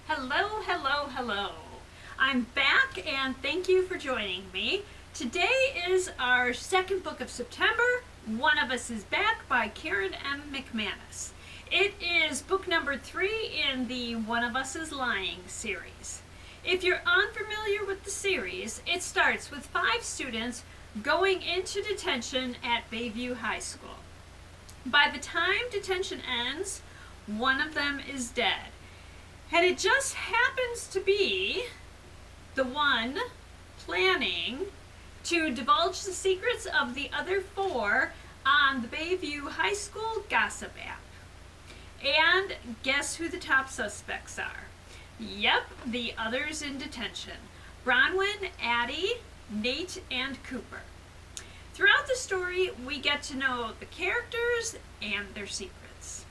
Hello, hello, hello. I'm back and thank you for joining me. Today is our second book of September, One of Us is Back by Karen M. McManus. It is book number 3 in the One of Us is Lying series. If you're unfamiliar with the series, it starts with 5 students going into detention at Bayview High School. By the time detention ends, one of them is dead. And it just happens to be the one planning to divulge the secrets of the other 4 on the Bayview High School gossip app. And guess who the top suspects are? Yep, the others in detention. Bronwyn, Addie, Nate, and Cooper. Throughout the story, we get to know the characters and their secrets.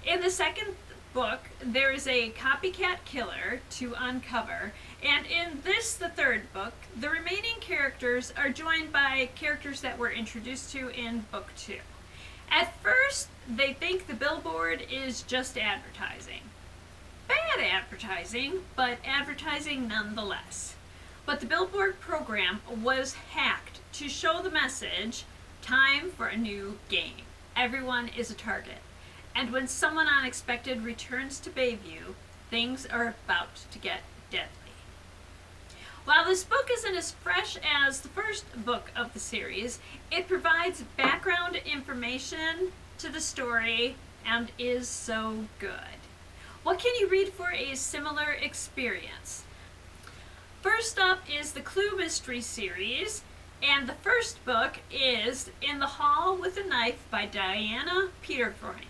In the second book, there is a copycat killer to uncover, and in this, the third book, the remaining characters are joined by characters that we're introduced to in book 2. At first, they think the billboard is just advertising. Bad advertising, but advertising nonetheless. But the billboard program was hacked to show the message, time for a new game. Everyone is a target. And when someone unexpected returns to Bayview, things are about to get deadly. While this book isn't as fresh as the first book of the series, it provides background information to the story and is so good. What can you read for a similar experience? First up is the Clue Mystery Series, and the first book is In the Hall with a Knife by Diana Peterfreund.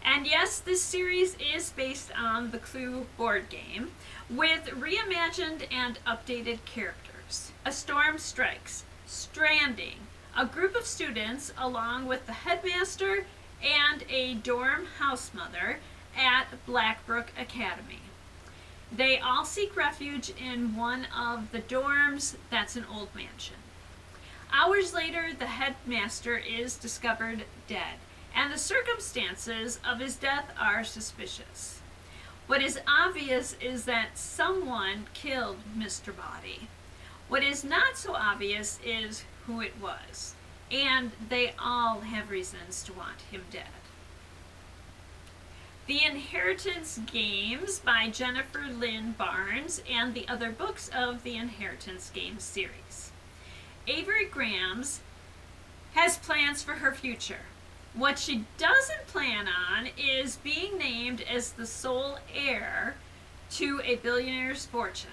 And yes, this series is based on the Clue board game, with reimagined and updated characters. A storm strikes, stranding, a group of students along with the headmaster and a dorm house mother at Blackbrook Academy. They all seek refuge in one of the dorms that's an old mansion. Hours later, the headmaster is discovered dead, and the circumstances of his death are suspicious. What is obvious is that someone killed Mr. Body. What is not so obvious is who it was, and they all have reasons to want him dead. The Inheritance Games by Jennifer Lynn Barnes and the other books of the Inheritance Games series. Avery Grams has plans for her future. What she doesn't plan on is being named as the sole heir to a billionaire's fortune.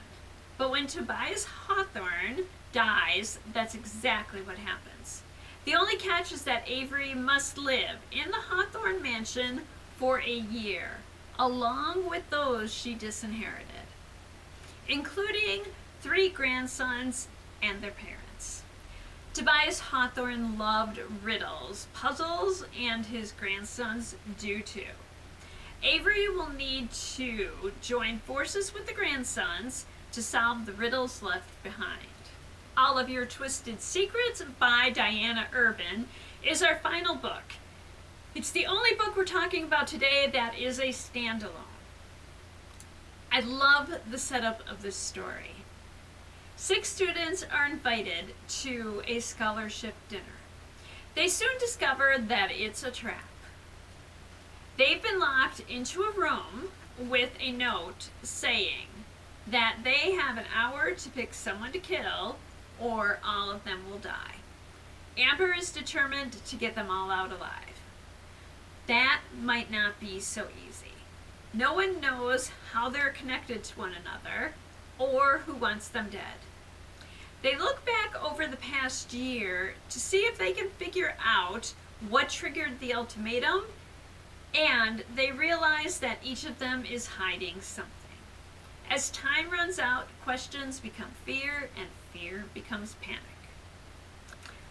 But when Tobias Hawthorne dies, that's exactly what happens. The only catch is that Avery must live in the Hawthorne mansion for a year, along with those she disinherited, including 3 grandsons and their parents. Tobias Hawthorne loved riddles, puzzles, and his grandsons do too. Avery will need to join forces with the grandsons to solve the riddles left behind. All of Your Twisted Secrets by Diana Urban is our final book. It's the only book we're talking about today that is a standalone. I love the setup of this story. 6 students are invited to a scholarship dinner. They soon discover that it's a trap. They've been locked into a room with a note saying that they have an hour to pick someone to kill or all of them will die. Amber is determined to get them all out alive. That might not be so easy. No one knows how they're connected to one another or who wants them dead. They look back over the past year to see if they can figure out what triggered the ultimatum, and they realize that each of them is hiding something. As time runs out, questions become fear, and fear becomes panic.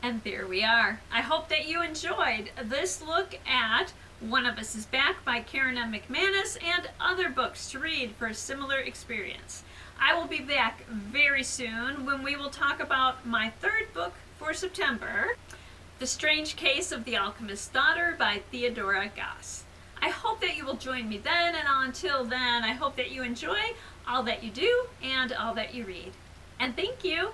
And there we are. I hope that you enjoyed this look at One of Us is Back by Karen M. McManus and other books to read for a similar experience. I will be back very soon when we will talk about my 3rd book for September, The Strange Case of the Alchemist's Daughter by Theodora Goss. I hope that you will join me then, and until then, I hope that you enjoy all that you do and all that you read. And thank you.